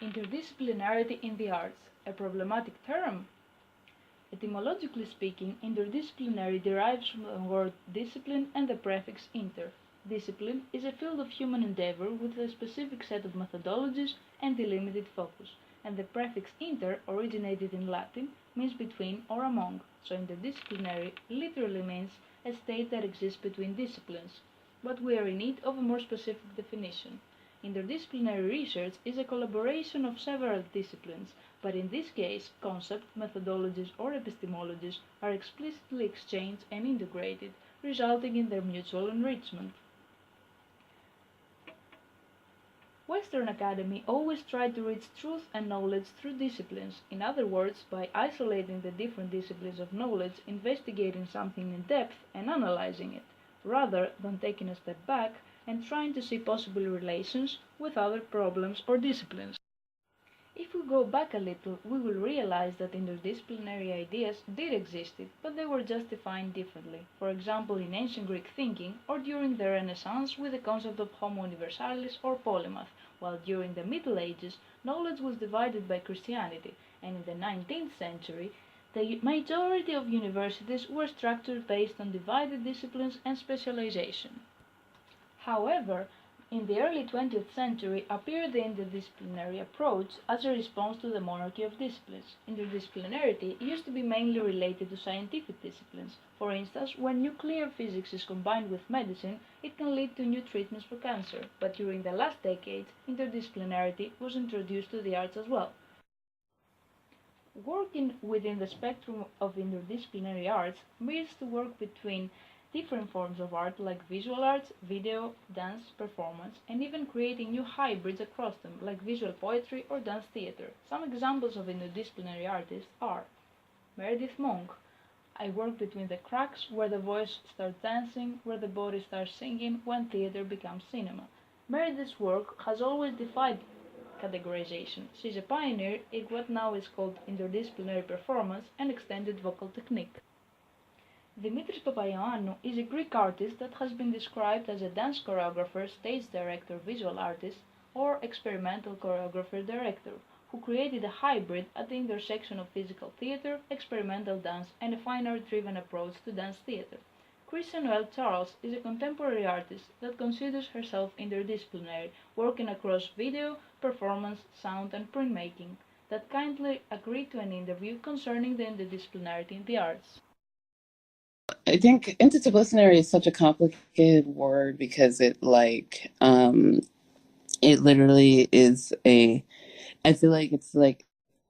Interdisciplinarity in the arts, a problematic term? Etymologically speaking, interdisciplinary derives from the word discipline and the prefix inter. Discipline is a field of human endeavor with a specific set of methodologies and delimited focus, and the prefix inter, originated in Latin, means between or among, so interdisciplinary literally means a state that exists between disciplines. But we are in need of a more specific definition. Interdisciplinary research is a collaboration of several disciplines, but in this case, concepts, methodologies, or epistemologies are explicitly exchanged and integrated, resulting in their mutual enrichment. Western academy always tried to reach truth and knowledge through disciplines, in other words, by isolating the different disciplines of knowledge, investigating something in depth and analyzing it, rather than taking a step back and trying to see possible relations with other problems or disciplines. If we go back a little, we will realize that interdisciplinary ideas did exist, but they were just defined differently. For example, in ancient Greek thinking, or during the Renaissance with the concept of homo universalis or polymath, while during the Middle Ages, knowledge was divided by Christianity, and in the 19th century, the majority of universities were structured based on divided disciplines and specialization. However, in the early 20th century appeared the interdisciplinary approach as a response to the monarchy of disciplines. Interdisciplinarity used to be mainly related to scientific disciplines. For instance, when nuclear physics is combined with medicine, it can lead to new treatments for cancer. But during the last decade, interdisciplinarity was introduced to the arts as well. Working within the spectrum of interdisciplinary arts means to work between different forms of art like visual arts, video, dance, performance, and even creating new hybrids across them like visual poetry or dance theater. Some examples of interdisciplinary artists are Meredith Monk. I work between the cracks where the voice starts dancing, where the body starts singing, when theater becomes cinema. Meredith's work has always defied categorization. She's a pioneer in what now is called interdisciplinary performance and extended vocal technique. Dimitris Papaioannou is a Greek artist that has been described as a dance choreographer, stage director, visual artist, or experimental choreographer-director, who created a hybrid at the intersection of physical theater, experimental dance, and a fine art-driven approach to dance theater. Christian Noel Charles is a contemporary artist that considers herself interdisciplinary, working across video, performance, sound, and printmaking, that kindly agreed to an interview concerning the interdisciplinarity in the arts. I think interdisciplinary is such a complicated word because it literally is I feel like it's like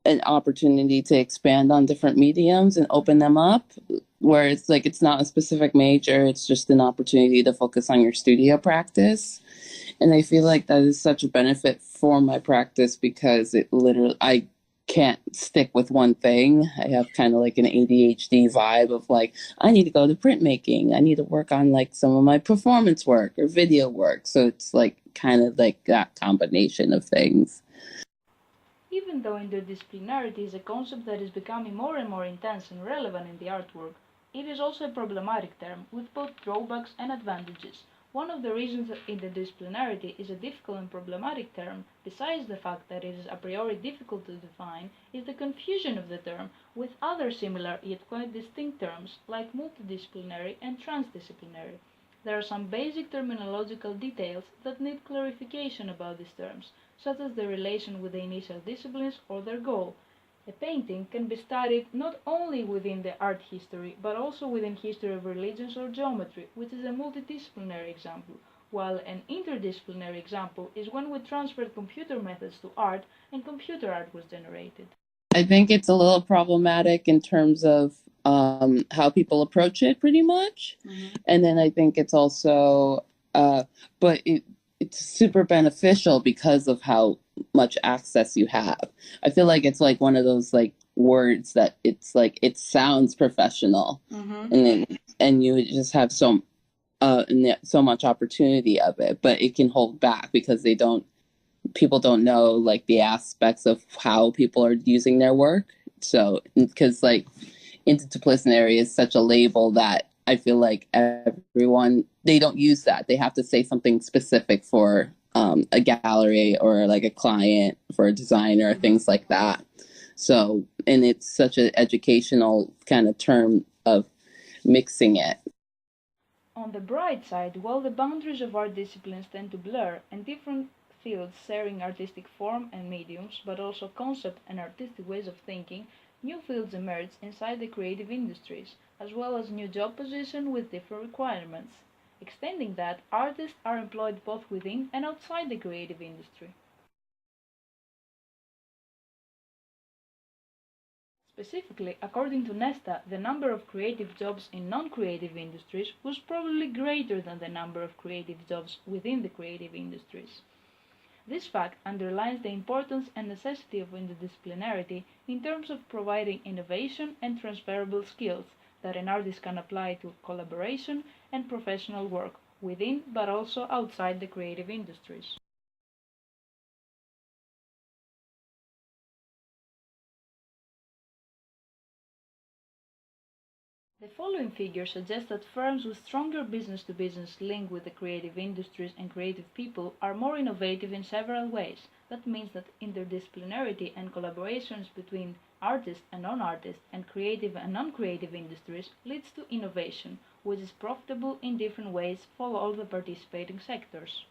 an opportunity to expand on different mediums and open them up, where it's like it's not a specific major, it's just an opportunity to focus on your studio practice. And I feel like that is such a benefit for my practice because I can't stick with one thing. I have kind of like an ADHD vibe of like, I need to go to printmaking. I need to work on like some of my performance work or video work. So it's like kind of like that combination of things. Even though interdisciplinarity is a concept that is becoming more and more intense and relevant in the artwork, it is also a problematic term with both drawbacks and advantages. One of the reasons that interdisciplinarity is a difficult and problematic term, besides the fact that it is a priori difficult to define, is the confusion of the term with other similar yet quite distinct terms like multidisciplinary and transdisciplinary. There are some basic terminological details that need clarification about these terms, such as the relation with the initial disciplines or their goal. A painting can be studied not only within the art history, but also within history of religions or geometry, which is a multidisciplinary example, while an interdisciplinary example is when we transferred computer methods to art and computer art was generated. I think it's a little problematic in terms of how people approach it, pretty much. Mm-hmm. And then I think it's also, but it's super beneficial because of how much access you have. I feel like it's like one of those like words that it's like it sounds professional, mm-hmm. and you just have so much opportunity of it, but it can hold back because people don't know like the aspects of how people are using their work. So because like interdisciplinary is such a label that I feel like everyone, they don't use that. They have to say something specific for a gallery or like a client for a designer, things like that. So, and it's such an educational kind of term of mixing it. On the bright side, while the boundaries of art disciplines tend to blur and different fields sharing artistic form and mediums, but also concept and artistic ways of thinking, new fields emerge inside the creative industries, as well as new job positions with different requirements. Extending that, artists are employed both within and outside the creative industry. Specifically, according to Nesta, the number of creative jobs in non-creative industries was probably greater than the number of creative jobs within the creative industries. This fact underlines the importance and necessity of interdisciplinarity in terms of providing innovation and transferable skills that an artist can apply to collaboration and professional work within but also outside the creative industries. The following figure suggests that firms with stronger business-to-business link with the creative industries and creative people are more innovative in several ways. That means that interdisciplinarity and collaborations between artists and non-artists and creative and non-creative industries leads to innovation, which is profitable in different ways for all the participating sectors.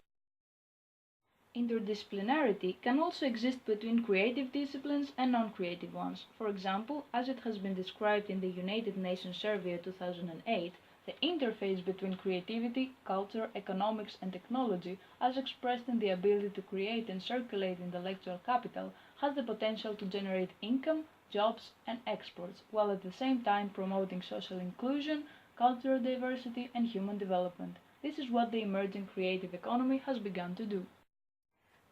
Interdisciplinarity can also exist between creative disciplines and non-creative ones. For example, as it has been described in the United Nations Survey of 2008, the interface between creativity, culture, economics, and technology, as expressed in the ability to create and circulate intellectual capital, has the potential to generate income, jobs, and exports, while at the same time promoting social inclusion, cultural diversity, and human development. This is what the emerging creative economy has begun to do.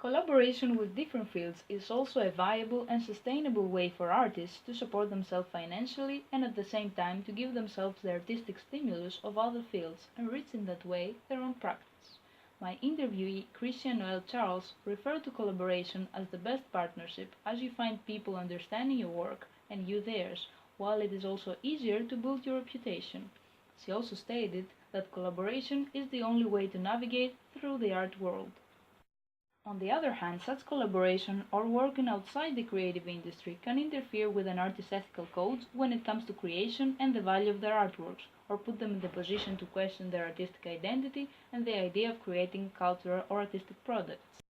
Collaboration with different fields is also a viable and sustainable way for artists to support themselves financially and at the same time to give themselves the artistic stimulus of other fields, enrich in that way their own practice. My interviewee, Christian Noel Charles, referred to collaboration as the best partnership as you find people understanding your work and you theirs, while it is also easier to build your reputation. She also stated that collaboration is the only way to navigate through the art world. On the other hand, such collaboration or working outside the creative industry can interfere with an artist's ethical codes when it comes to creation and the value of their artworks, or put them in the position to question their artistic identity and the idea of creating cultural or artistic products.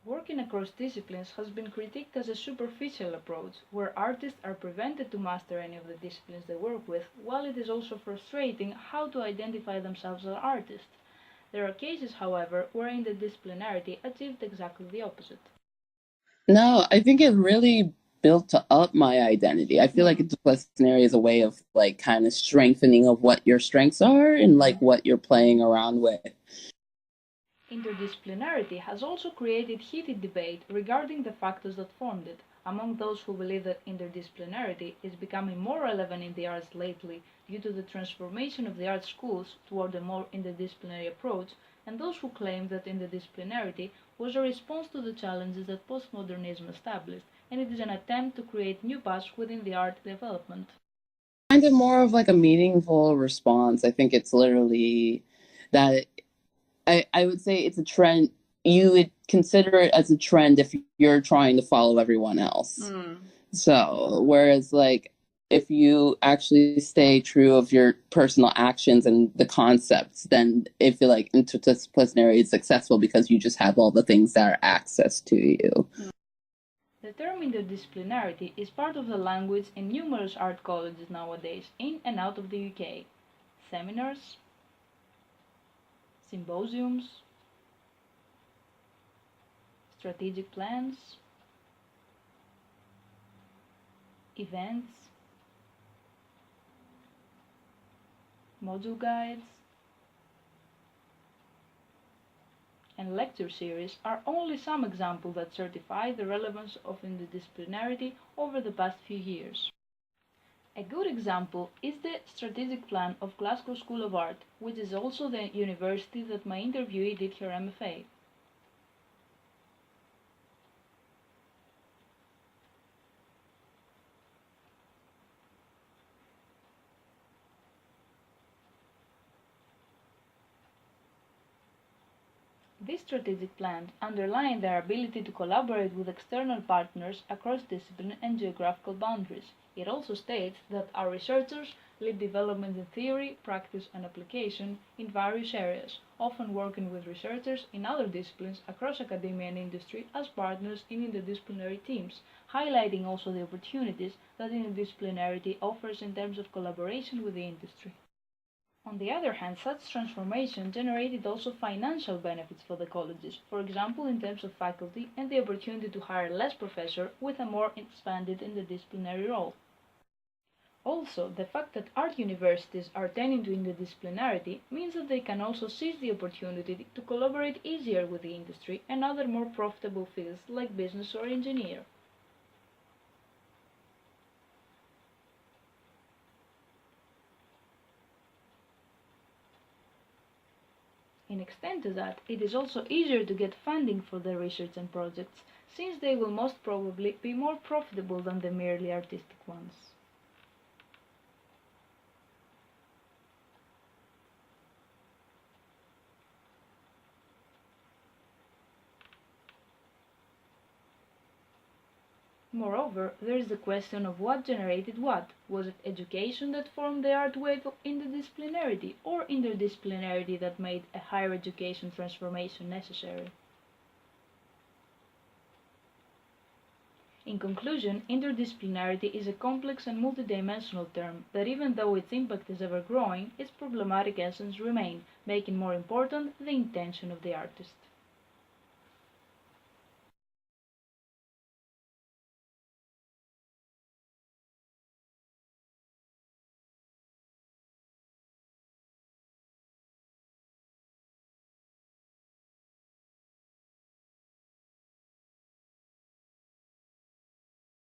Working across disciplines has been critiqued as a superficial approach, where artists are prevented to master any of the disciplines they work with, while it is also frustrating how to identify themselves as artists. There are cases, however, where interdisciplinarity achieved exactly the opposite. No, I think it really built up my identity. I feel like interdisciplinary is a way of like kind of strengthening of what your strengths are and like what you're playing around with. Interdisciplinarity has also created heated debate regarding the factors that formed it, among those who believe that interdisciplinarity is becoming more relevant in the arts lately due to the transformation of the art schools toward a more interdisciplinary approach, and those who claim that interdisciplinarity was a response to the challenges that postmodernism established, and it is an attempt to create new paths within the art development. Kind of more of like a meaningful response. I think it's literally that I would say it's a trend. You would consider it as a trend if you're trying to follow everyone else. So, whereas like if you actually stay true of your personal actions and the concepts, then I feel like interdisciplinary is successful because you just have all the things that are access to you. The term interdisciplinarity is part of the language in numerous art colleges nowadays in and out of the UK. Seminars, symposiums, strategic plans, events, module guides, and lecture series are only some examples that certify the relevance of interdisciplinarity over the past few years. A good example is the strategic plan of Glasgow School of Art, which is also the university that my interviewee did her MFA. These strategic plans underline their ability to collaborate with external partners across discipline and geographical boundaries. It also states that our researchers lead development in theory, practice, and application in various areas, often working with researchers in other disciplines across academia and industry as partners in interdisciplinary teams, highlighting also the opportunities that interdisciplinarity offers in terms of collaboration with the industry. On the other hand, such transformation generated also financial benefits for the colleges, for example in terms of faculty and the opportunity to hire less professors with a more expanded interdisciplinary role. Also, the fact that art universities are tending to interdisciplinarity means that they can also seize the opportunity to collaborate easier with the industry and other more profitable fields like business or engineer. In extent to that, it is also easier to get funding for their research and projects, since they will most probably be more profitable than the merely artistic ones. Moreover, there is the question of what generated what. Was it education that formed the art wave of interdisciplinarity, or interdisciplinarity that made a higher education transformation necessary? In conclusion, interdisciplinarity is a complex and multidimensional term that even though its impact is ever growing, its problematic essence remains, making more important the intention of the artist.